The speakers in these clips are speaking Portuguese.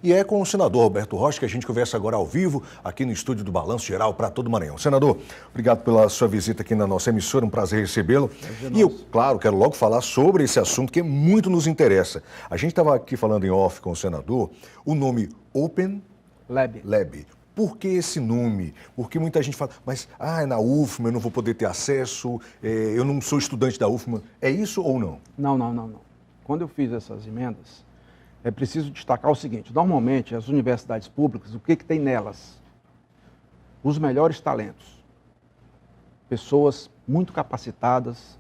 E é com o senador Roberto Rocha que a gente conversa agora ao vivo, aqui no estúdio do Balanço Geral para todo o Maranhão. Senador, obrigado pela sua visita aqui na nossa emissora, um prazer recebê-lo. E eu, claro, quero logo falar sobre esse assunto que muito nos interessa. A gente estava aqui falando em off com o senador, o nome Open Lab. Por que esse nome? Porque muita gente fala, mas é na UFMA, eu não vou poder ter acesso, eu não sou estudante da UFMA. É isso ou não? Não. Quando eu fiz essas emendas, é preciso destacar o seguinte, normalmente as universidades públicas, o que tem nelas? Os melhores talentos. Pessoas muito capacitadas,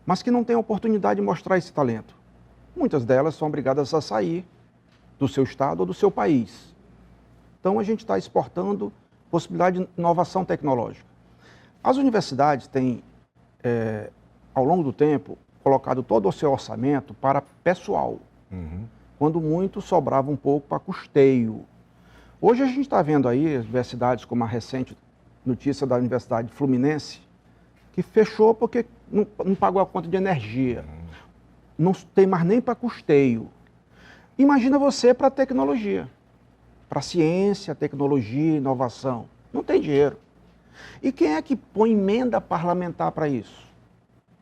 mas que não têm oportunidade de mostrar esse talento. Muitas delas são obrigadas a sair do seu estado ou do seu país. Então, a gente está exportando possibilidade de inovação tecnológica. As universidades têm, ao longo do tempo, colocado todo o seu orçamento para pessoal, quando muito sobrava um pouco para custeio. Hoje a gente está vendo aí as universidades, como a recente notícia da Universidade Fluminense, que fechou porque não pagou a conta de energia. Não tem mais nem para custeio. Imagina você para tecnologia. Para ciência, tecnologia, inovação. Não tem dinheiro. E quem é que põe emenda parlamentar para isso?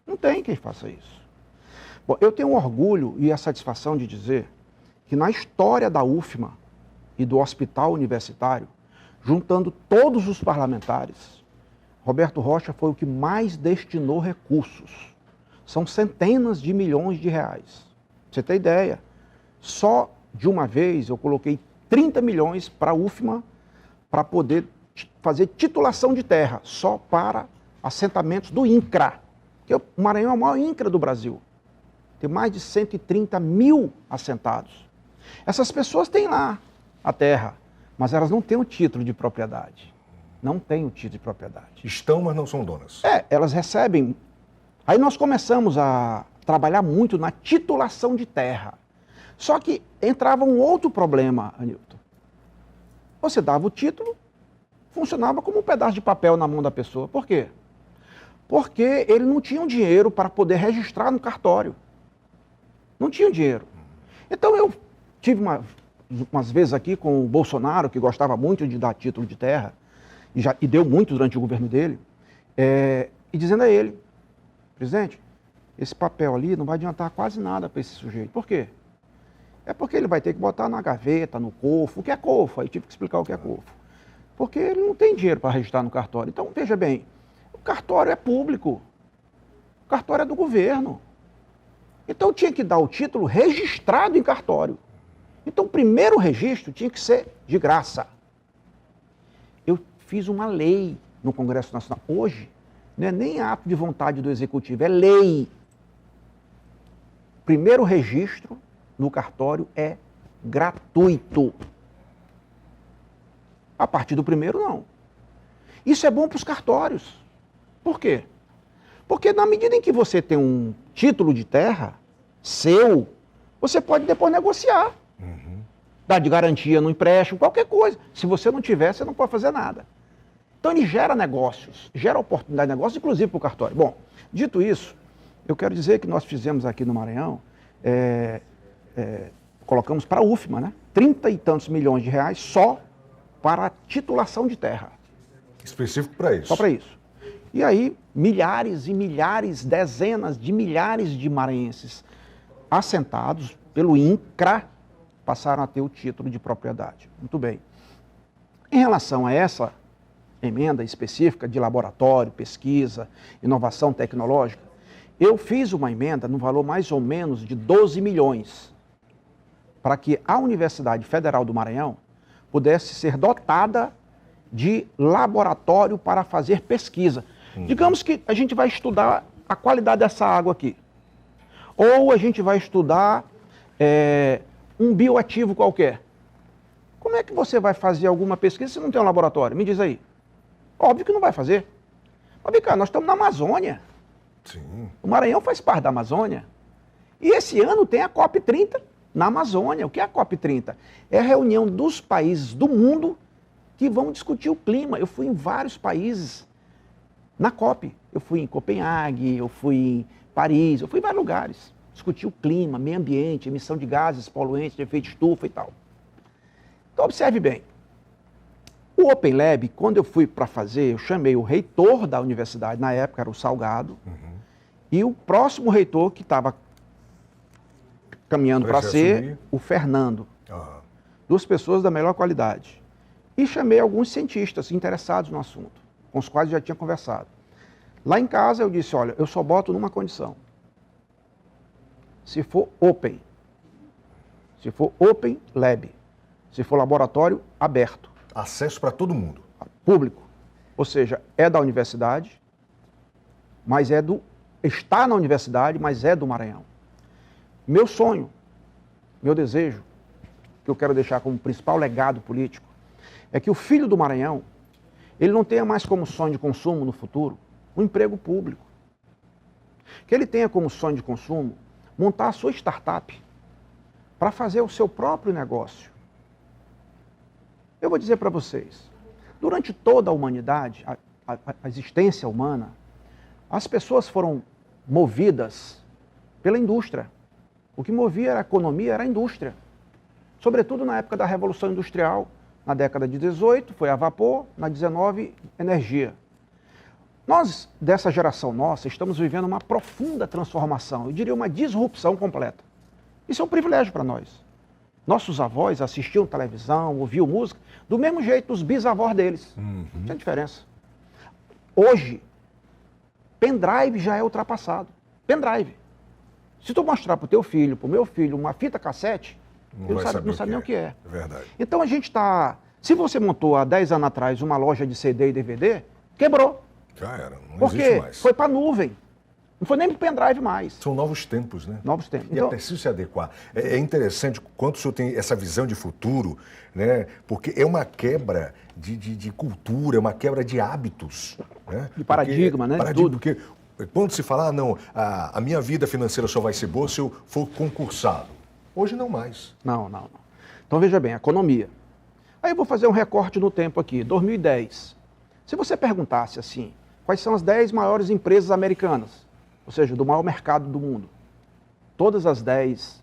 Não tem quem faça isso. Bom, eu tenho um orgulho e a satisfação de dizer que na história da UFMA e do Hospital Universitário, juntando todos os parlamentares, Roberto Rocha foi o que mais destinou recursos. São centenas de milhões de reais. Pra você ter ideia, só de uma vez eu coloquei 30 milhões para a UFMA para poder fazer titulação de terra, só para assentamentos do INCRA. Porque o Maranhão é o maior INCRA do Brasil. Tem mais de 130 mil assentados. Essas pessoas têm lá a terra, mas elas não têm o título de propriedade. Não têm o título de propriedade. Estão, mas não são donas. Elas recebem. Aí nós começamos a trabalhar muito na titulação de terra. Só que entrava um outro problema, Anilton. Você dava o título, funcionava como um pedaço de papel na mão da pessoa. Por quê? Porque ele não tinha dinheiro para poder registrar no cartório. Não tinha dinheiro. Então eu tive umas vezes aqui com o Bolsonaro, que gostava muito de dar título de terra, e deu muito durante o governo dele, e dizendo a ele, presidente, esse papel ali não vai adiantar quase nada para esse sujeito. Por quê? É porque ele vai ter que botar na gaveta, no cofre. O que é cofre? Aí tive que explicar o que é cofre. Porque ele não tem dinheiro para registrar no cartório. Então, veja bem, o cartório é público. O cartório é do governo. Então, tinha que dar o título registrado em cartório. Então, o primeiro registro tinha que ser de graça. Eu fiz uma lei no Congresso Nacional. Hoje, não é nem ato de vontade do Executivo, é lei. Primeiro registro no cartório é gratuito. A partir do primeiro, não. Isso é bom para os cartórios. Por quê? Porque na medida em que você tem um título de terra seu, você pode depois negociar. Dar de garantia no empréstimo, qualquer coisa. Se você não tiver, você não pode fazer nada. Então ele gera negócios, gera oportunidade de negócio, inclusive para o cartório. Bom, dito isso, eu quero dizer que nós fizemos aqui no Maranhão, colocamos para a UFMA, né? 30 e tantos milhões de reais só para a titulação de terra. Específico para isso? Só para isso. E aí, milhares e milhares, dezenas de milhares de maranhenses assentados pelo INCRA passaram a ter o título de propriedade. Muito bem. Em relação a essa emenda específica de laboratório, pesquisa, inovação tecnológica, eu fiz uma emenda no valor mais ou menos de 12 milhões para que a Universidade Federal do Maranhão pudesse ser dotada de laboratório para fazer pesquisa. Digamos que a gente vai estudar a qualidade dessa água aqui. Ou a gente vai estudar um bioativo qualquer. Como é que você vai fazer alguma pesquisa se não tem um laboratório? Me diz aí. Óbvio que não vai fazer. Mas vem cá, nós estamos na Amazônia. Sim. O Maranhão faz parte da Amazônia. E esse ano tem a COP30 na Amazônia. O que é a COP30? É a reunião dos países do mundo que vão discutir o clima. Eu fui em vários países na COP. Eu fui em Copenhague, eu fui em Paris, eu fui em vários lugares. Discutir o clima, meio ambiente, emissão de gases poluentes, de efeito estufa e tal. Então, observe bem. O Open Lab, quando eu fui para fazer, eu chamei o reitor da universidade, na época era o Salgado, e o próximo reitor que estava caminhando para ser o Fernando. Duas pessoas da melhor qualidade. E chamei alguns cientistas interessados no assunto, com os quais eu já tinha conversado. Lá em casa eu disse, olha, eu só boto numa condição. Se for Open Lab, se for laboratório aberto. Acesso para todo mundo. Público. Ou seja, é da universidade, mas está na universidade, mas é do Maranhão. Meu sonho, meu desejo, que eu quero deixar como principal legado político, é que o filho do Maranhão, ele não tenha mais como sonho de consumo no futuro um emprego público. Que ele tenha como sonho de consumo montar a sua startup para fazer o seu próprio negócio. Eu vou dizer para vocês, durante toda a humanidade, a existência humana, as pessoas foram movidas pela indústria. O que movia a economia era a indústria. Sobretudo na época da Revolução Industrial, na década de 18, foi a vapor, na 19, energia. Nós, dessa geração nossa, estamos vivendo uma profunda transformação, eu diria uma disrupção completa. Isso é um privilégio para nós. Nossos avós assistiam televisão, ouviam música, do mesmo jeito dos bisavós deles. Não tem diferença. Hoje, pendrive já é ultrapassado. Pendrive. Se tu mostrar para o teu filho, para o meu filho, uma fita cassete, ele não sabe nem o que é. É verdade. Então a gente está... Se você montou há 10 anos atrás uma loja de CD e DVD, quebrou. Já era, não Porque existe mais. foi para a nuvem. Não foi nem para o pendrive mais. São novos tempos, né? Novos tempos. E é preciso se adequar. É interessante quanto o senhor tem essa visão de futuro, né? Porque é uma quebra de cultura, é uma quebra de hábitos. Né? De paradigma, né? Tudo. Porque quando se fala, não, a minha vida financeira só vai ser boa se eu for concursado. Hoje não mais. Não. Então veja bem, economia. Aí eu vou fazer um recorte no tempo aqui, 2010. Se você perguntasse assim, quais são as 10 maiores empresas americanas? Ou seja, do maior mercado do mundo. Todas as 10,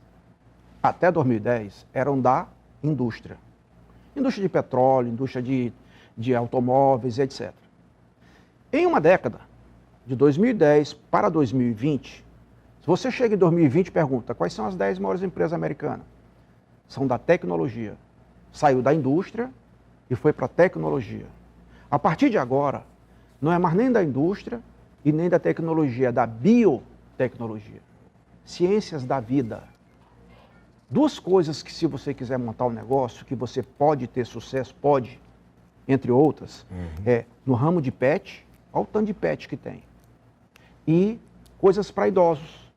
até 2010, eram da indústria. Indústria de petróleo, indústria de automóveis, etc. Em uma década, de 2010 para 2020, se você chega em 2020 e pergunta quais são as 10 maiores empresas americanas, são da tecnologia. Saiu da indústria e foi para a tecnologia. A partir de agora, não é mais nem da indústria, e nem da tecnologia, da biotecnologia. Ciências da vida. Duas coisas que, se você quiser montar um negócio, que você pode ter sucesso, pode, entre outras, é no ramo de pet, olha o tanto de pet que tem, e coisas para idosos.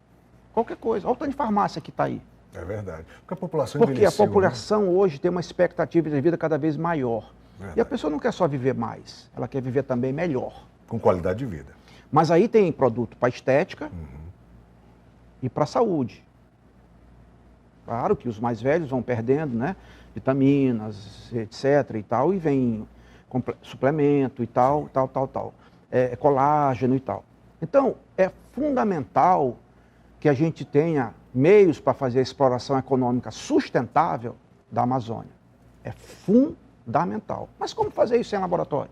Qualquer coisa, olha o tanto de farmácia que está aí. É verdade. Porque a população Porque a envelheceu, população hoje tem uma expectativa de vida cada vez maior. Verdade. E a pessoa não quer só viver mais, ela quer viver também melhor. Com qualidade de vida. Mas aí tem produto para estética e para saúde. Claro que os mais velhos vão perdendo, né? Vitaminas, etc. e tal, e vem suplemento e tal. Colágeno e tal. Então, é fundamental que a gente tenha meios para fazer a exploração econômica sustentável da Amazônia. É fundamental. Mas como fazer isso em laboratório?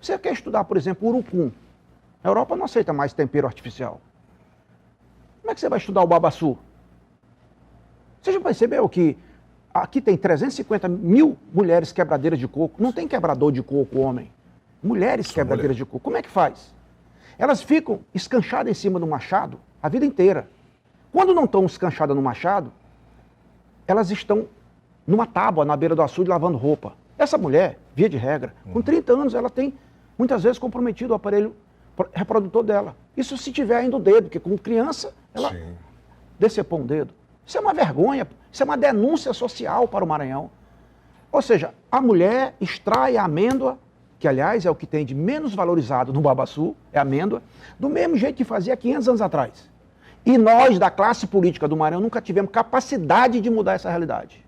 Você quer estudar, por exemplo, urucum. A Europa não aceita mais tempero artificial. Como é que você vai estudar o babaçu? Você já percebeu que aqui tem 350 mil mulheres quebradeiras de coco? Não tem quebrador de coco, homem. Mulheres quebradeiras de coco. Como é que faz? Elas ficam escanchadas em cima do machado a vida inteira. Quando não estão escanchadas no machado, elas estão numa tábua na beira do açude lavando roupa. Essa mulher, via de regra, com 30 anos, ela tem muitas vezes comprometido o aparelho reprodutor dela. Isso se tiver ainda o dedo, porque como criança, ela decepou um dedo. Isso é uma vergonha, isso é uma denúncia social para o Maranhão. Ou seja, a mulher extrai a amêndoa, que aliás é o que tem de menos valorizado no babaçu, é a amêndoa, do mesmo jeito que fazia 500 anos atrás. E nós, da classe política do Maranhão, nunca tivemos capacidade de mudar essa realidade.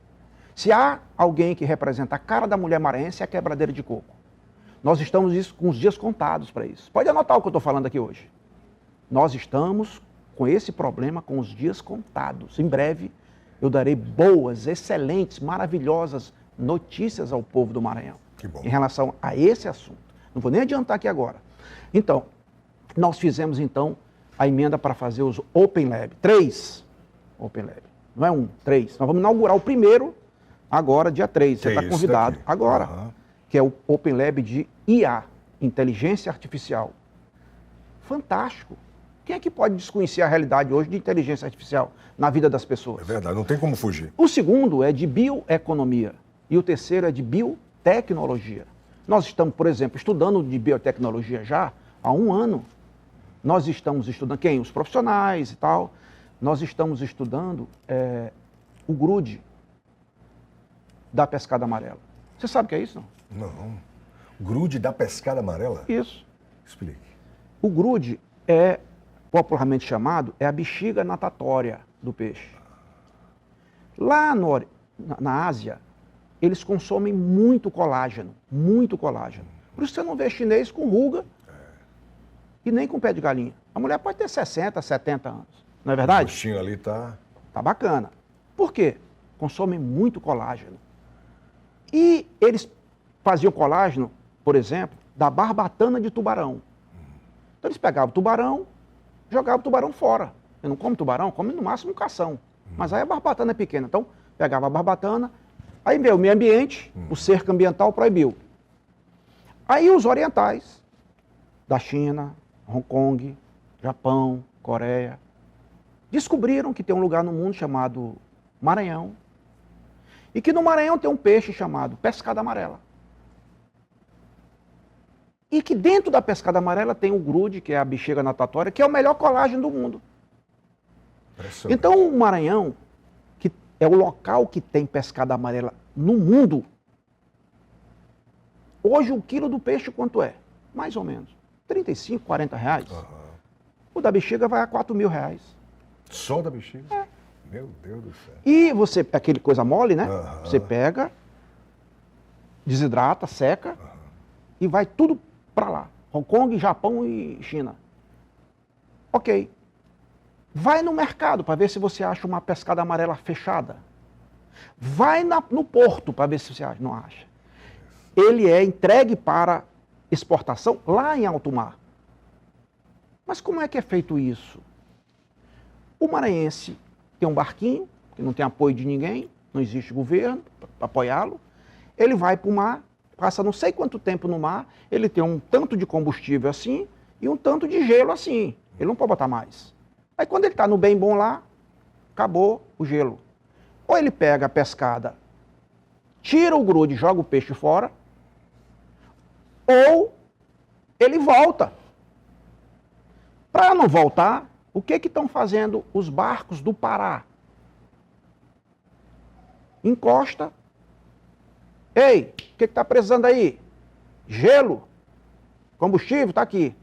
Se há alguém que representa a cara da mulher maranhense, é a quebradeira de coco. Nós estamos com os dias contados para isso. Pode anotar o que eu estou falando aqui hoje. Nós estamos com esse problema com os dias contados. Em breve, eu darei boas, excelentes, maravilhosas notícias ao povo do Maranhão Que bom. em relação a esse assunto. Não vou nem adiantar aqui agora. Então, nós fizemos então a emenda para fazer os Open Lab. 3 Open Lab. Não é 1, 3. Nós vamos inaugurar o primeiro agora, dia 3. Você está convidado agora. Que é o Open Lab de IA, Inteligência Artificial. Fantástico. Quem é que pode desconhecer a realidade hoje de inteligência artificial na vida das pessoas? É verdade, não tem como fugir. O segundo é de bioeconomia e o terceiro é de biotecnologia. Nós estamos, por exemplo, estudando de biotecnologia já há 1 ano. Nós estamos estudando, quem? Os profissionais e tal. Nós estamos estudando o grude da pescada amarela. Você sabe o que é isso, não? Não. Grude da pescada amarela? Isso. Explique. O grude é, popularmente chamado, é a bexiga natatória do peixe. Lá na Ásia, eles consomem muito colágeno, muito colágeno. Por isso você não vê chinês com ruga e nem com pé de galinha. A mulher pode ter 60, 70 anos, não é verdade? O rostinho ali tá... Tá bacana. Por quê? Consomem muito colágeno. E eles faziam colágeno, por exemplo, da barbatana de tubarão. Então eles pegavam o tubarão, jogavam o tubarão fora. Eu não como tubarão, come no máximo um cação. Mas aí a barbatana é pequena. Então, pegava a barbatana, aí veio o meio ambiente, o cerco ambiental proibiu. Aí os orientais, da China, Hong Kong, Japão, Coreia, descobriram que tem um lugar no mundo chamado Maranhão, e que no Maranhão tem um peixe chamado pescada amarela. E que dentro da pescada amarela tem o grude, que é a bexiga natatória, que é o melhor colágeno do mundo. Então o Maranhão, que é o local que tem pescada amarela no mundo, hoje o quilo do peixe quanto é? Mais ou menos. 35, 40 reais. O da bexiga vai a 4 mil reais. Só da bexiga? É. Meu Deus do céu. E você, aquele coisa mole, né? Você pega, desidrata, seca e vai tudo para lá. Hong Kong, Japão e China. Ok. Vai no mercado para ver se você acha uma pescada amarela fechada. Vai no porto para ver se você acha. Não acha. Ele é entregue para exportação lá em alto mar. Mas como é que é feito isso? O maranhense tem um barquinho, que não tem apoio de ninguém, não existe governo para apoiá-lo. Ele vai para o mar, passa não sei quanto tempo no mar, ele tem um tanto de combustível assim e um tanto de gelo assim. Ele não pode botar mais. Aí quando ele está no bem bom lá, acabou o gelo. Ou ele pega a pescada, tira o grude e joga o peixe fora, ou ele volta. Para não voltar, o que estão fazendo os barcos do Pará? Encosta. Ei, o que está precisando aí? Gelo, combustível, está aqui.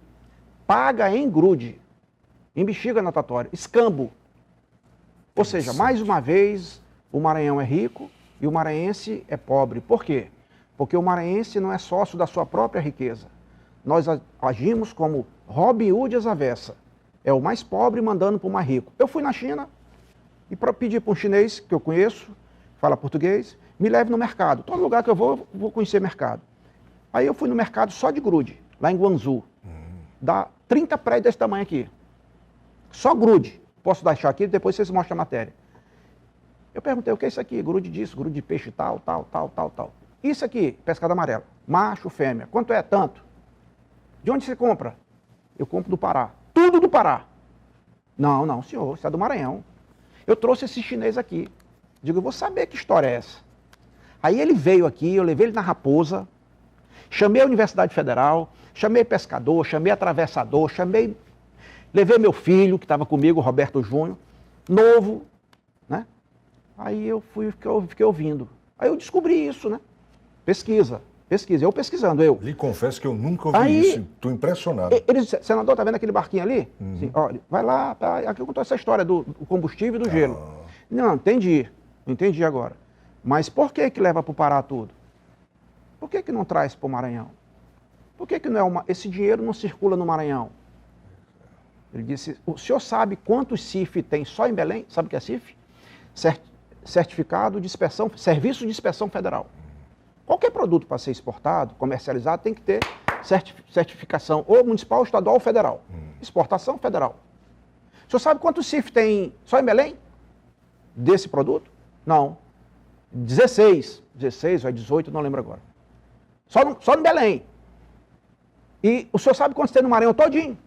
Paga em grude, em bexiga natatória, escambo. Ou seja, mais uma vez, o Maranhão é rico e o maranhense é pobre. Por quê? Porque o maranhense não é sócio da sua própria riqueza. Nós agimos como Robin Hood às avessas. É o mais pobre mandando para o mais rico. Eu fui na China e pedi para um chinês que eu conheço, fala português, me leve no mercado. Todo lugar que eu vou conhecer mercado. Aí eu fui no mercado só de grude, lá em Guangzhou. Dá 30 prédios desse tamanho aqui. Só grude. Posso deixar aqui, depois vocês mostram a matéria. Eu perguntei, o que é isso aqui? Grude disso, grude de peixe tal, tal, tal, tal, tal. Isso aqui, pescada amarela. Macho, fêmea. Quanto é? Tanto. De onde você compra? Eu compro do Pará. Tudo do Pará. Não, não, senhor, isso é do Maranhão. Eu trouxe esse chinês aqui. Digo, eu vou saber que história é essa. Aí ele veio aqui, eu levei ele na Raposa, chamei a Universidade Federal, chamei pescador, chamei atravessador, levei meu filho, que estava comigo, Roberto Júnior, novo, né? Aí eu fiquei ouvindo. Aí eu descobri isso, né? Pesquisa, eu pesquisando, eu. Lhe confesso que eu nunca ouvi isso, estou impressionado. Ele disse, senador, tá vendo aquele barquinho ali? Sim, olha, vai lá, tá, aqui eu contou essa história do combustível e do gelo. Não, entendi agora. Mas por que leva para o Pará tudo? Por que não traz para o Maranhão? Por que não é esse dinheiro não circula no Maranhão? Ele disse, o senhor sabe quantos CIF tem só em Belém? Sabe o que é CIF? Certificado de inspeção, Serviço de Inspeção Federal. Qualquer produto para ser exportado, comercializado, tem que ter certificação ou municipal, estadual ou federal. Exportação federal. O senhor sabe quantos CIF tem só em Belém? Desse produto? Não. 16 ou 18, não lembro agora. Só no Belém. E o senhor sabe quantos tem no Maranhão todinho?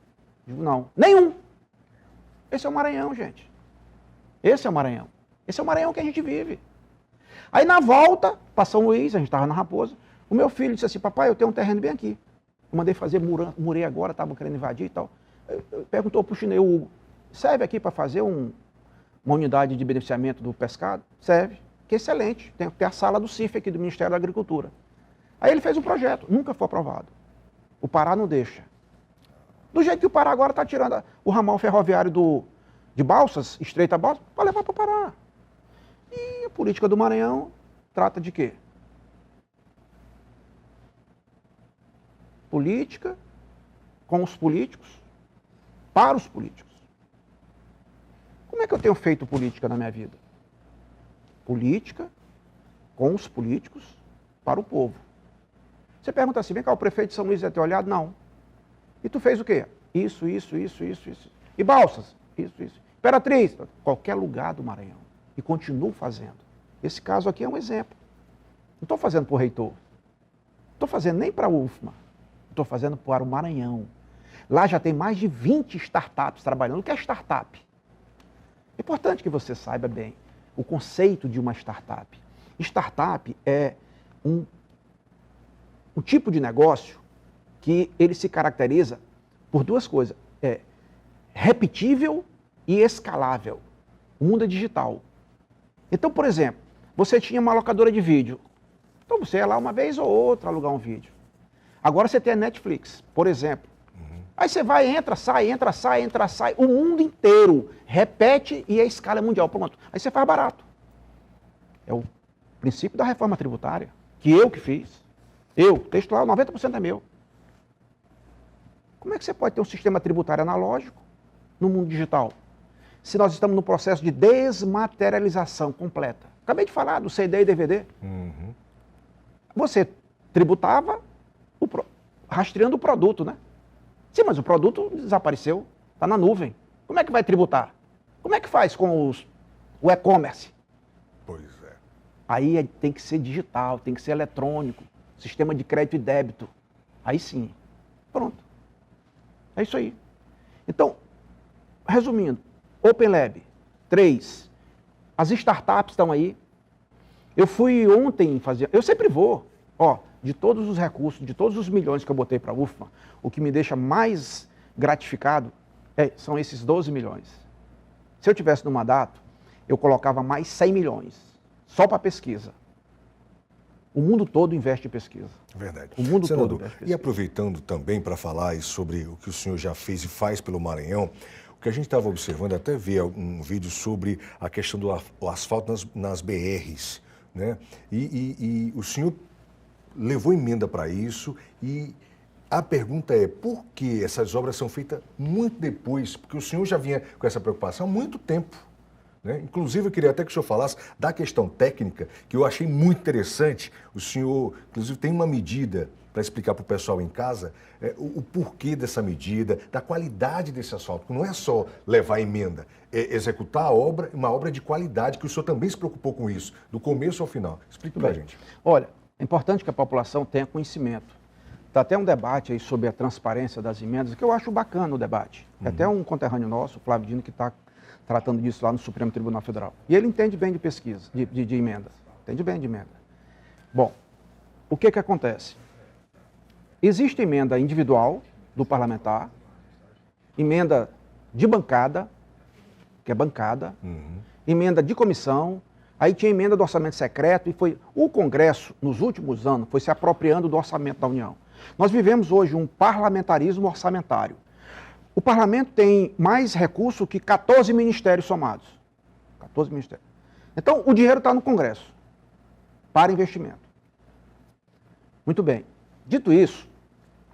Digo, não. Nenhum. Esse é o Maranhão, gente. Esse é o Maranhão. Esse é o Maranhão que a gente vive. Aí na volta, para São Luís, a gente estava na Raposa, o meu filho disse assim, papai, eu tenho um terreno bem aqui. Eu mandei fazer, murei agora, estavam querendo invadir e tal. Perguntou para o chinês, Hugo, serve aqui para fazer uma unidade de beneficiamento do pescado? Serve. Que excelente. Tem a sala do CIF aqui do Ministério da Agricultura. Aí ele fez um projeto, nunca foi aprovado. O Pará não deixa. Do jeito que o Pará agora está tirando o ramal ferroviário de Balsas, Estreita Balsas, para levar para o Pará. E a política do Maranhão trata de quê? Política com os políticos, para os políticos. Como é que eu tenho feito política na minha vida? Política com os políticos, para o povo. Você pergunta assim, vem cá, o prefeito de São Luís vai ter olhado? Não. E tu fez o quê? Isso. E Balsas? Isso. Imperatriz? Qualquer lugar do Maranhão. E continuo fazendo. Esse caso aqui é um exemplo. Não estou fazendo para o reitor. Não estou fazendo nem para a UFMA. Estou fazendo para o Maranhão. Lá já tem mais de 20 startups trabalhando. O que é startup? É importante que você saiba bem o conceito de uma startup. Startup é um tipo de negócio que ele se caracteriza por duas coisas. É repetível e escalável. O mundo é digital. Então, por exemplo, você tinha uma locadora de vídeo. Então você ia lá uma vez ou outra alugar um vídeo. Agora você tem a Netflix, por exemplo. Aí você vai, entra, sai. O mundo inteiro repete e a escala é mundial. Pronto. Aí você faz barato. É o princípio da reforma tributária, que eu que fiz. Eu, texto lá, 90% é meu. Como é que você pode ter um sistema tributário analógico no mundo digital? Se nós estamos no processo de desmaterialização completa. Acabei de falar do CD e DVD. Você tributava rastreando o produto, né? Sim, mas o produto desapareceu, está na nuvem. Como é que vai tributar? Como é que faz com o e-commerce? Pois é. Aí tem que ser digital, tem que ser eletrônico, sistema de crédito e débito. Aí sim. Pronto. É isso aí. Então, resumindo, Open Lab, 3. As startups estão aí. Eu fui ontem fazer, eu sempre vou, de todos os recursos, de todos os milhões que eu botei para a UFMA, o que me deixa mais gratificado são esses 12 milhões. Se eu tivesse no mandato, eu colocava mais 100 milhões, só para pesquisa. O mundo todo investe em pesquisa. Verdade. O mundo Senador, todo investe em pesquisa. E aproveitando também para falar sobre o que o senhor já fez e faz pelo Maranhão, o que a gente estava observando, até ver um vídeo sobre a questão do asfalto nas BRs, né? E o senhor levou emenda para isso e a pergunta é por que essas obras são feitas muito depois? Porque o senhor já vinha com essa preocupação há muito tempo. Né? Inclusive, eu queria até que o senhor falasse da questão técnica, que eu achei muito interessante. O senhor, inclusive, tem uma medida para explicar para o pessoal em casa o porquê dessa medida, da qualidade desse asfalto. Porque não é só levar emenda, é executar a obra, uma obra de qualidade, que o senhor também se preocupou com isso, do começo ao final. Explique para a gente. Olha, é importante que a população tenha conhecimento. Está até um debate aí sobre a transparência das emendas, que eu acho bacana o debate. É até um conterrâneo nosso, o Flávio Dino, que está tratando disso lá no Supremo Tribunal Federal. E ele entende bem de pesquisa, de emendas. Entende bem de emenda. Bom, o que acontece? Existe emenda individual do parlamentar, emenda de bancada, que é bancada, emenda de comissão, aí tinha emenda do orçamento secreto e foi o Congresso, nos últimos anos, foi se apropriando do orçamento da União. Nós vivemos hoje um parlamentarismo orçamentário. O parlamento tem mais recursos que 14 ministérios somados. 14 ministérios. Então, o dinheiro está no Congresso, para investimento. Muito bem. Dito isso,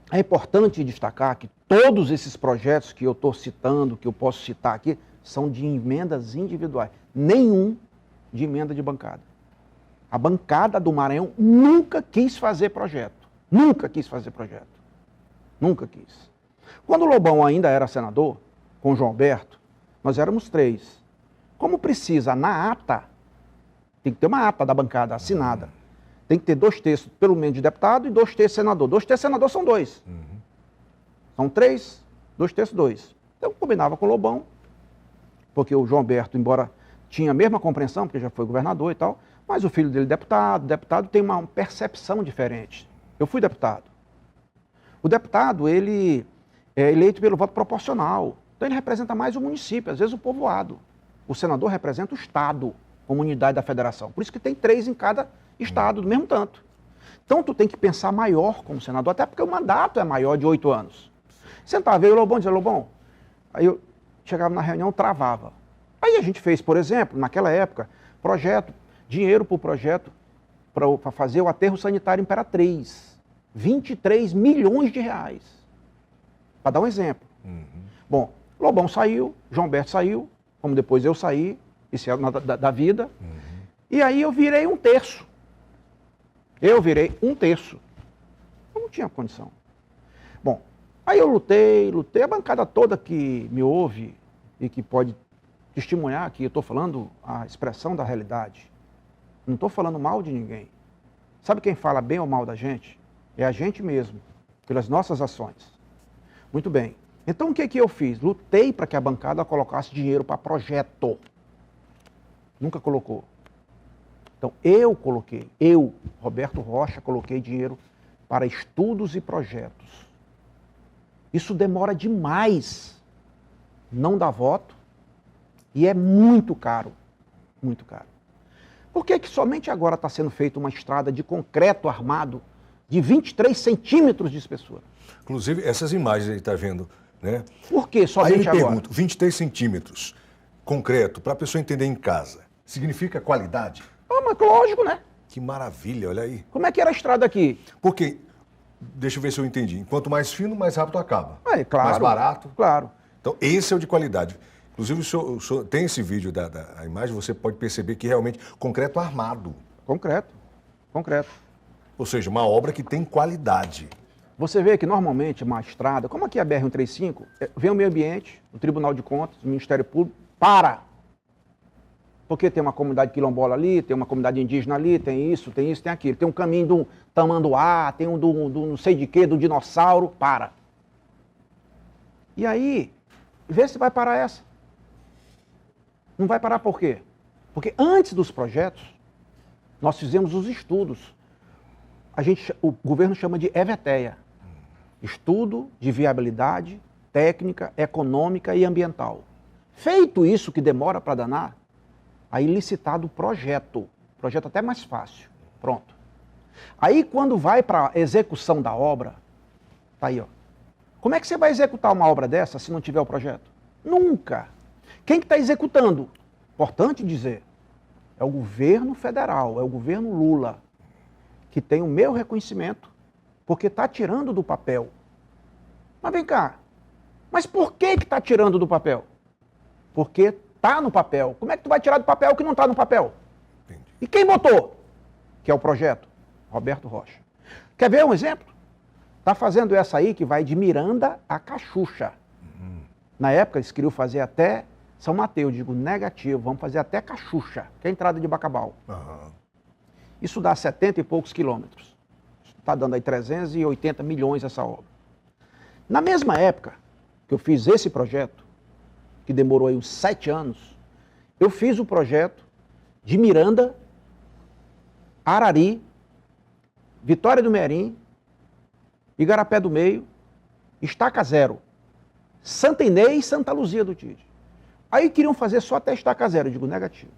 é importante destacar que todos esses projetos que eu estou citando, que eu posso citar aqui, são de emendas individuais. Nenhum de emenda de bancada. A bancada do Maranhão nunca quis fazer projeto. Nunca quis fazer projeto. Nunca quis. Quando o Lobão ainda era senador, com o João Alberto, nós éramos 3. Como precisa, na ata, tem que ter uma ata da bancada assinada. Tem que ter 2 terços, pelo menos, de deputado e 2 terços de senador. 2 terços de senador são 2. São 3, 2 terços, 2. Então, eu combinava com o Lobão, porque o João Alberto, embora tinha a mesma compreensão, porque já foi governador e tal, mas o filho dele deputado tem uma percepção diferente. Eu fui deputado. O deputado, ele é eleito pelo voto proporcional. Então ele representa mais o município, às vezes o povoado. O senador representa o estado, como unidade da federação. Por isso que tem 3 em cada estado, do mesmo tanto. Então tu tem que pensar maior como senador, até porque o mandato é maior de 8 anos. Sentava, veio o Lobão e dizia, Lobão, aí eu chegava na reunião, travava. Aí a gente fez, por exemplo, naquela época, dinheiro para o projeto, para fazer o aterro sanitário Imperatriz. 23 milhões de reais. Para dar um exemplo. Bom, Lobão saiu, João Alberto saiu, como depois eu saí, isso é da vida. E aí eu virei 1/3. Eu virei 1/3. Eu não tinha condição. Bom, aí eu lutei, a bancada toda que me ouve e que pode testemunhar que eu estou falando a expressão da realidade. Não estou falando mal de ninguém. Sabe quem fala bem ou mal da gente? É a gente mesmo, pelas nossas ações. Muito bem. Então o que eu fiz? Lutei para que a bancada colocasse dinheiro para projeto. Nunca colocou. Então eu coloquei, Roberto Rocha, coloquei dinheiro para estudos e projetos. Isso demora demais. Não dá voto e é muito caro. Muito caro. Por que somente agora está sendo feita uma estrada de concreto armado de 23 centímetros de espessura? Inclusive, essas imagens aí, está vendo, né? Por que somente agora? Aí eu pergunto, 23 centímetros, concreto, para a pessoa entender em casa, significa qualidade? Ah, mas lógico, né? Que maravilha, olha aí. Como é que era a estrada aqui? Porque, deixa eu ver se eu entendi, quanto mais fino, mais rápido acaba. É, claro. Mais barato. Claro. Então, esse é o de qualidade. Inclusive, o senhor tem esse vídeo da imagem, você pode perceber que realmente concreto armado. Concreto. Ou seja, uma obra que tem qualidade. Você vê que normalmente uma estrada, como aqui a BR-135, vem o meio ambiente, o Tribunal de Contas, o Ministério Público, para. Porque tem uma comunidade quilombola ali, tem uma comunidade indígena ali, tem isso, tem aquilo. Tem um caminho do tamanduá, tem um do não sei de quê, do dinossauro, para. E aí, vê se vai parar essa. Não vai parar por quê? Porque antes dos projetos, nós fizemos os estudos. O governo chama de EVTEA. Estudo de viabilidade técnica, econômica e ambiental. Feito isso, que demora para danar, aí licitado o projeto. Projeto até mais fácil. Pronto. Aí quando vai para a execução da obra, tá aí, ó. Como é que você vai executar uma obra dessa se não tiver o projeto? Nunca. Quem que está executando? Importante dizer, é o governo federal, é o governo Lula, que tem o meu reconhecimento, porque está tirando do papel. Mas vem cá, mas por que está tirando do papel? Porque está no papel. Como é que tu vai tirar do papel o que não está no papel? Entendi. E quem botou? Que é o projeto? Roberto Rocha. Quer ver um exemplo? Está fazendo essa aí que vai de Miranda a Cachucha. Na época eles queriam fazer até São Mateus. Eu digo, negativo, vamos fazer até Cachucha, que é a entrada de Bacabal. Isso dá 70 e poucos quilômetros. Está dando aí 380 milhões essa obra. Na mesma época que eu fiz esse projeto, que demorou aí uns 7 anos, eu fiz o projeto de Miranda, Arari, Vitória do Merim, Igarapé do Meio, Estaca Zero, Santa Inês e Santa Luzia do Tide. Aí queriam fazer só até Estaca Zero. Eu digo, negativo.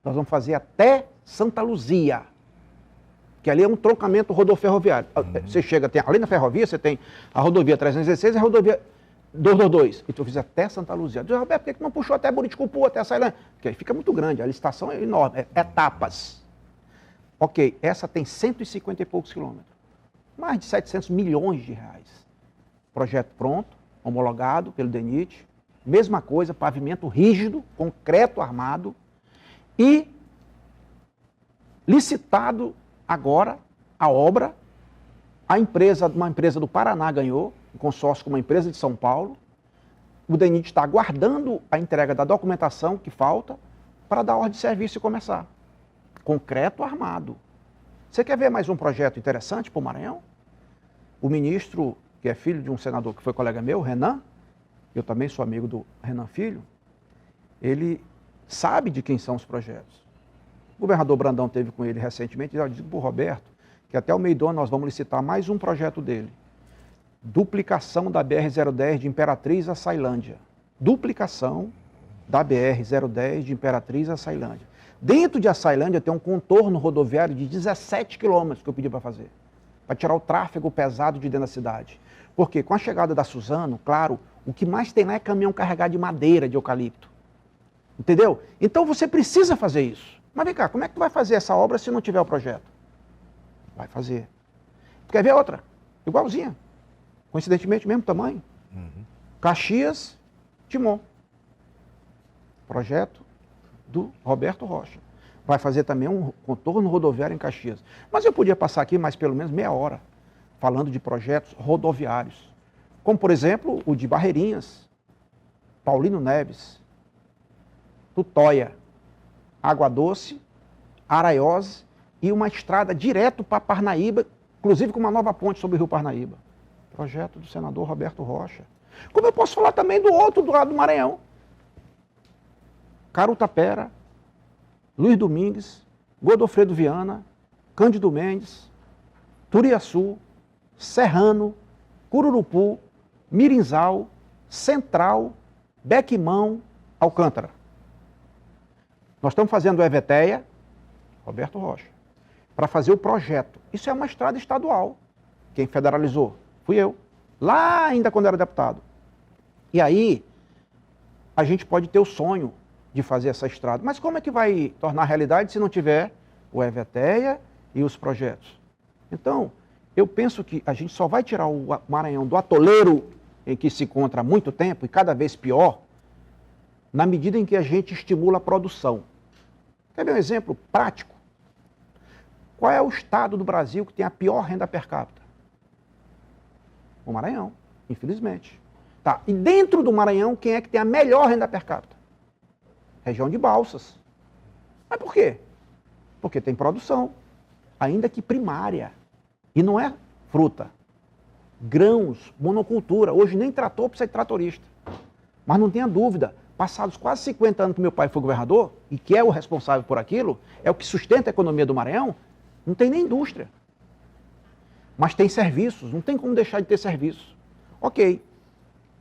Nós vamos fazer até Santa Luzia, que ali é um troncamento rodoferroviário. Você chega, além da ferrovia, você tem a rodovia 316 e a rodovia 222. Então eu fiz até Santa Luzia. Eu disse, Roberto, por que não puxou até Buriticupu, até Sailândia? Porque aí fica muito grande, a licitação é enorme, é etapas. Ok, essa tem 150 e poucos quilômetros. Mais de 700 milhões de reais. Projeto pronto, homologado pelo DENIT. Mesma coisa, pavimento rígido, concreto armado. E licitado agora a obra, uma empresa do Paraná ganhou, um consórcio com uma empresa de São Paulo. O DENIT está aguardando a entrega da documentação que falta para dar ordem de serviço e começar. Concreto armado. Você quer ver mais um projeto interessante para o Maranhão? O ministro, que é filho de um senador que foi colega meu, Renan, eu também sou amigo do Renan Filho, ele sabe de quem são os projetos. O governador Brandão teve com ele recentemente e eu disse para o Roberto que até o meio do ano nós vamos licitar mais um projeto dele. Duplicação da BR-010 de Imperatriz a Sailândia. Duplicação da BR-010 de Imperatriz a Sailândia. Dentro de Açailândia tem um contorno rodoviário de 17 quilômetros que eu pedi para fazer, para tirar o tráfego pesado de dentro da cidade. Porque com a chegada da Suzano, claro, o que mais tem lá é caminhão carregado de madeira, de eucalipto. Entendeu? Então você precisa fazer isso. Mas vem cá, como é que tu vai fazer essa obra se não tiver o projeto? Vai fazer. Quer ver outra? Igualzinha. Coincidentemente, mesmo tamanho. Caxias, Timon. Projeto do Roberto Rocha. Vai fazer também um contorno rodoviário em Caxias. Mas eu podia passar aqui mais pelo menos meia hora falando de projetos rodoviários. Como, por exemplo, o de Barreirinhas, Paulino Neves, Tutóia, Água Doce, Araiose e uma estrada direto para Parnaíba, inclusive com uma nova ponte sobre o Rio Parnaíba. Projeto do senador Roberto Rocha. Como eu posso falar também do outro do lado do Maranhão? Carutapera, Luiz Domingues, Godofredo Viana, Cândido Mendes, Turiaçu, Serrano, Cururupu, Mirinzal, Central, Bequimão, Alcântara. Nós estamos fazendo o EVTEA, Roberto Rocha, para fazer o projeto. Isso é uma estrada estadual. Quem federalizou? Fui eu. Lá ainda quando era deputado. E aí, a gente pode ter o sonho de fazer essa estrada. Mas como é que vai tornar realidade se não tiver o EVTEA e os projetos? Então, eu penso que a gente só vai tirar o Maranhão do atoleiro em que se encontra há muito tempo e cada vez pior, na medida em que a gente estimula a produção. Quer ver um exemplo prático? Qual é o estado do Brasil que tem a pior renda per capita? O Maranhão, infelizmente. Tá. E dentro do Maranhão, quem é que tem a melhor renda per capita? Região de Balsas. Mas por quê? Porque tem produção, ainda que primária. E não é fruta. Grãos, monocultura. Hoje nem trator precisa de tratorista. Mas não tenha dúvida, passados quase 50 anos que meu pai foi governador, e que é o responsável por aquilo, é o que sustenta a economia do Maranhão, não tem nem indústria. Mas tem serviços, não tem como deixar de ter serviços. Ok.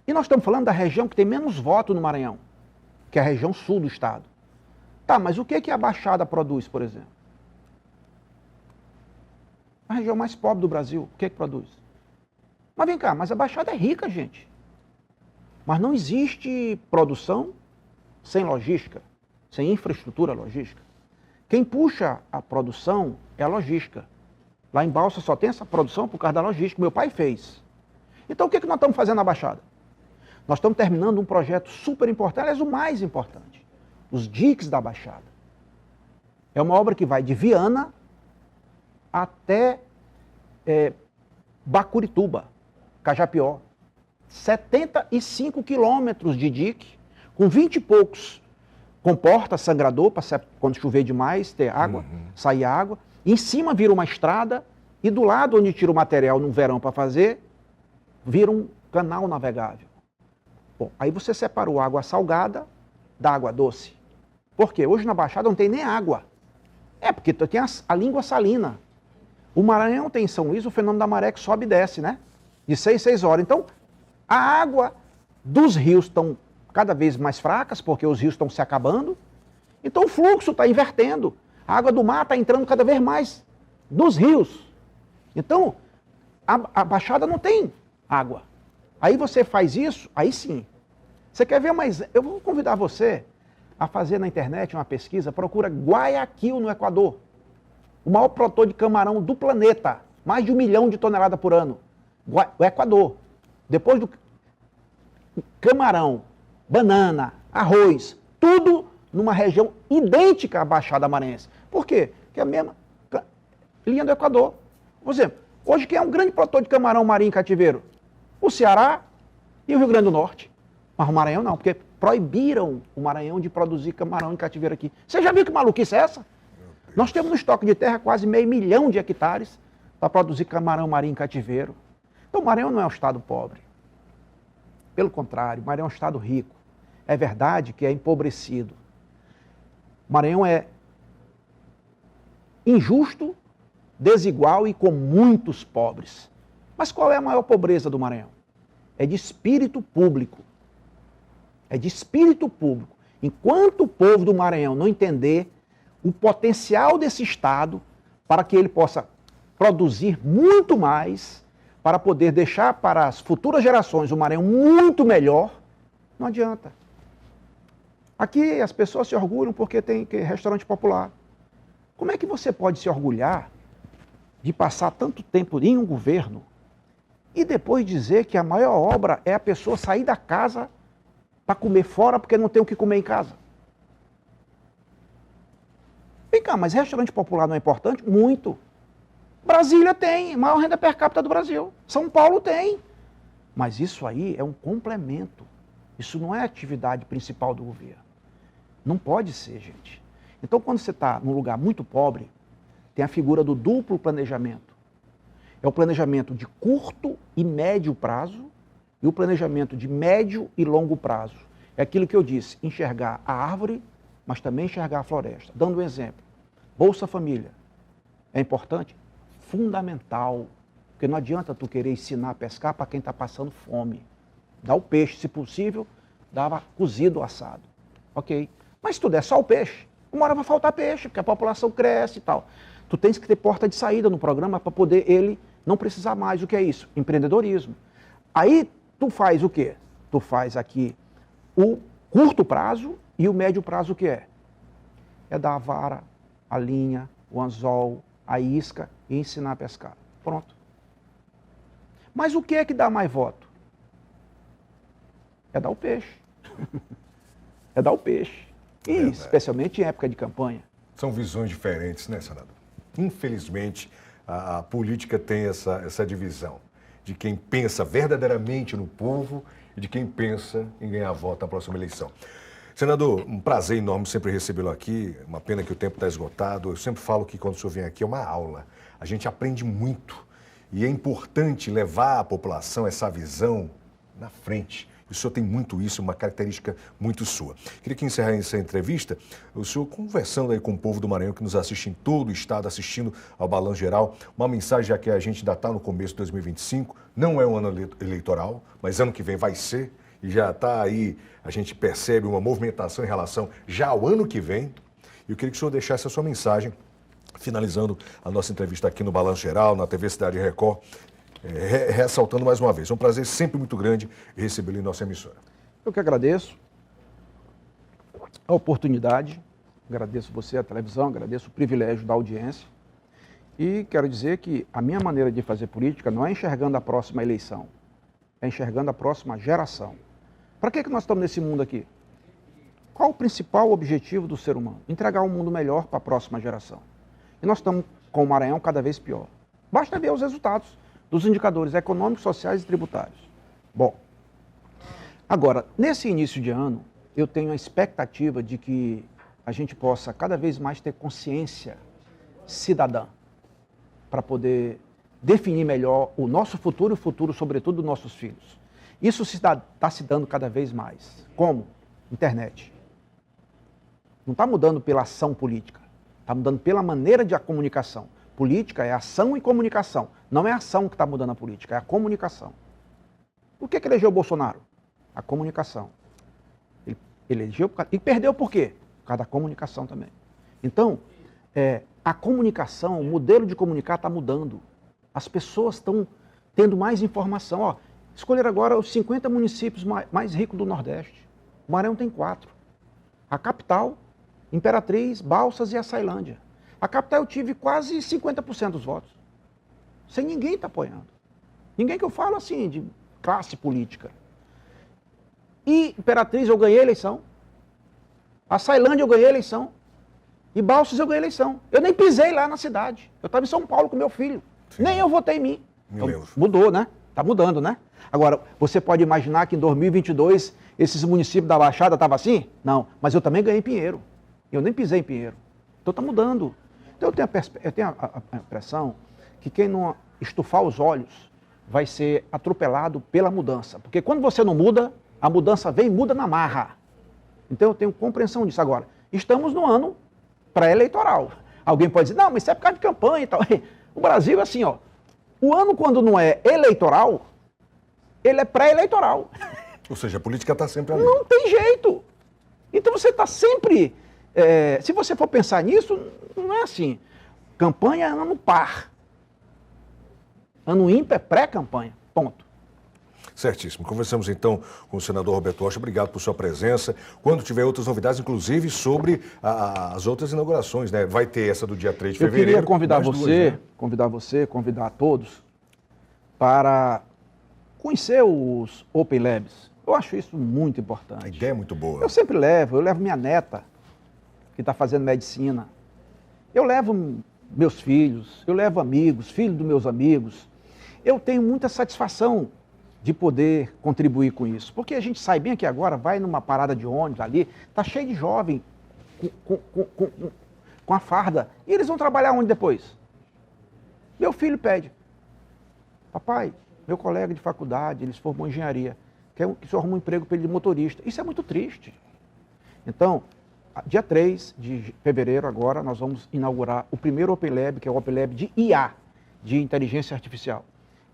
E nós estamos falando da região que tem menos voto no Maranhão, que é a região sul do estado. Tá, mas o que a Baixada produz, por exemplo? A região mais pobre do Brasil, o que produz? Mas vem cá, mas a Baixada é rica, gente. Mas não existe produção sem logística, sem infraestrutura logística. Quem puxa a produção é a logística. Lá em Balsa só tem essa produção por causa da logística. Meu pai fez. Então o que nós estamos fazendo na Baixada? Nós estamos terminando um projeto super importante, aliás, o mais importante. Os diques da Baixada. É uma obra que vai de Viana até Bacurituba, Cajapió. 75 quilômetros de dique, com 20 e poucos, com porta, sangrador, para quando chover demais, ter água, sair água. Em cima vira uma estrada e do lado onde tira o material no verão para fazer, vira um canal navegável. Bom, aí você separou a água salgada da água doce. Por quê? Hoje na Baixada não tem nem água. É, porque tem a língua salina. O Maranhão tem em São Luís o fenômeno da maré que sobe e desce, né? De 6 horas. Então, a água dos rios estão cada vez mais fracas, porque os rios estão se acabando. Então o fluxo está invertendo. A água do mar está entrando cada vez mais nos rios. Então, a Baixada não tem água. Aí você faz isso, aí sim. Você quer ver mais? Eu vou convidar você a fazer na internet uma pesquisa, procura Guayaquil no Equador. O maior produtor de camarão do planeta. Mais de 1 milhão de toneladas por ano. O Equador. Depois do camarão, banana, arroz, tudo numa região idêntica à Baixada Maranhense. Por quê? que é a mesma linha do Equador. Por exemplo, hoje quem é um grande produtor de camarão marinho em cativeiro? O Ceará e o Rio Grande do Norte. Mas o Maranhão não, porque proibiram o Maranhão de produzir camarão em cativeiro aqui. Você já viu que maluquice é essa? Nós temos no estoque de terra quase 500 mil de hectares para produzir camarão marinho em cativeiro. Então o Maranhão não é um estado pobre. Pelo contrário, o Maranhão é um estado rico. É verdade que é empobrecido. O Maranhão é injusto, desigual e com muitos pobres. Mas qual é a maior pobreza do Maranhão? É de espírito público. É de espírito público. Enquanto o povo do Maranhão não entender o potencial desse estado para que ele possa produzir muito mais, para poder deixar para as futuras gerações o Maranhão muito melhor, não adianta. Aqui as pessoas se orgulham porque tem restaurante popular. Como é que você pode se orgulhar de passar tanto tempo em um governo e depois dizer que a maior obra é a pessoa sair da casa para comer fora porque não tem o que comer em casa? Vem cá, mas restaurante popular não é importante? Muito. Brasília tem, maior renda per capita do Brasil. São Paulo tem. Mas isso aí é um complemento. Isso não é a atividade principal do governo. Não pode ser, gente. Então, quando você está num lugar muito pobre, tem a figura do duplo planejamento. É o planejamento de curto e médio prazo e o planejamento de médio e longo prazo. É aquilo que eu disse, enxergar a árvore, mas também enxergar a floresta. Dando um exemplo, Bolsa Família. É importante? Fundamental. Porque não adianta tu querer ensinar a pescar para quem está passando fome. Dá o peixe, se possível, dava cozido ou assado. Ok. Mas se tu der só o peixe, uma hora vai faltar peixe, porque a população cresce e tal. Tu tens que ter porta de saída no programa para poder ele não precisar mais. O que é isso? Empreendedorismo. Aí tu faz o quê? Tu faz aqui o curto prazo e o médio prazo o que é? É dar a vara, a linha, o anzol, a isca e ensinar a pescar. Pronto. Mas o que é que dá mais voto? É dar o peixe. É dar o peixe. E especialmente em época de campanha. São visões diferentes, né, senador? Infelizmente, a política tem essa divisão de quem pensa verdadeiramente no povo e de quem pensa em ganhar voto na próxima eleição. Senador, um prazer enorme sempre recebê-lo aqui. Uma pena que o tempo está esgotado. Eu sempre falo que quando o senhor vem aqui é uma aula. A gente aprende muito. E é importante levar à população essa visão na frente. O senhor tem muito isso, uma característica muito sua. Queria que encerrasse essa entrevista, o senhor conversando aí com o povo do Maranhão que nos assiste em todo o estado, assistindo ao Balanço Geral, uma mensagem já que a gente ainda está no começo de 2025, não é um ano eleitoral, mas ano que vem vai ser, e já está aí, a gente percebe uma movimentação em relação já ao ano que vem. E eu queria que o senhor deixasse a sua mensagem, finalizando a nossa entrevista aqui no Balanço Geral, na TV Cidade Record, ressaltando mais uma vez. É um prazer sempre muito grande recebê-lo em nossa emissora. Eu que agradeço a oportunidade, agradeço você, a televisão, agradeço o privilégio da audiência e quero dizer que a minha maneira de fazer política não é enxergando a próxima eleição, é enxergando a próxima geração. Para que nós estamos nesse mundo aqui? Qual o principal objetivo do ser humano? Entregar um mundo melhor para a próxima geração. E nós estamos com o Maranhão cada vez pior. Basta ver os resultados dos indicadores econômicos, sociais e tributários. Bom, agora, nesse início de ano, eu tenho a expectativa de que a gente possa cada vez mais ter consciência cidadã para poder definir melhor o nosso futuro e o futuro, sobretudo, dos nossos filhos. Isso está se dando cada vez mais. Como? Internet. Não está mudando pela ação política, está mudando pela maneira de a comunicação. Política é ação e comunicação. Não é a ação que está mudando a política, é a comunicação. Por que elegeu o Bolsonaro? A comunicação. Ele elegeu e perdeu por quê? Por causa da comunicação também. Então, a comunicação, o modelo de comunicar está mudando. As pessoas estão tendo mais informação. Ó, escolher agora os 50 municípios mais ricos do Nordeste. O Maranhão tem 4. A capital, Imperatriz, Balsas e Açailândia. A capital eu tive quase 50% dos votos. Sem ninguém estar apoiando. Ninguém que eu falo assim, de classe política. E Imperatriz eu ganhei a eleição. A Açailândia eu ganhei a eleição. E Balsas eu ganhei eleição. Eu nem pisei lá na cidade. Eu estava em São Paulo com meu filho. Sim. Nem eu votei em mim. Me lembro. Mudou, né? Está mudando, né? Agora, você pode imaginar que em 2022 esses municípios da Baixada estavam assim? Não, mas eu também ganhei em Pinheiro. Eu nem pisei em Pinheiro. Então está mudando. Então eu tenho a impressão que quem não estufar os olhos vai ser atropelado pela mudança. Porque quando você não muda, a mudança vem e muda na marra. Então eu tenho compreensão disso. Agora, estamos no ano pré-eleitoral. Alguém pode dizer, não, mas isso é por causa de campanha e tal. O Brasil é assim, ó. O ano, quando não é eleitoral, ele é pré-eleitoral. Ou seja, a política está sempre ali. Não tem jeito. Então você está sempre... se você for pensar nisso, não é assim. Campanha é ano par. Ano ímpar é pré-campanha. Ponto. Certíssimo. Conversamos então com o senador Roberto Rocha. Obrigado por sua presença. Quando tiver outras novidades, inclusive sobre as outras inaugurações, né? Vai ter essa do dia 3 de fevereiro. Eu queria convidar duas, né? convidar todos para conhecer os Open Labs. Eu acho isso muito importante. A ideia é muito boa. Eu sempre levo minha neta, que está fazendo medicina. Eu levo meus filhos, eu levo amigos, filhos dos meus amigos. Eu tenho muita satisfação de poder contribuir com isso. Porque a gente sai bem aqui agora, vai numa parada de ônibus ali, tá cheio de jovem com a farda. E eles vão trabalhar onde depois? Meu filho pede, papai, meu colega de faculdade, ele se formou em engenharia, quer que o senhor arrume um emprego para ele de motorista. Isso é muito triste. Então, dia 3 de fevereiro agora, nós vamos inaugurar o primeiro Open Lab, que é o Open Lab de IA, de inteligência artificial.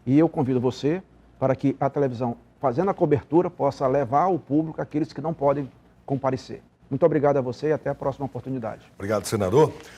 E eu convido você para que a televisão, fazendo a cobertura, possa levar ao público aqueles que não podem comparecer. Muito obrigado a você e até a próxima oportunidade. Obrigado, senador.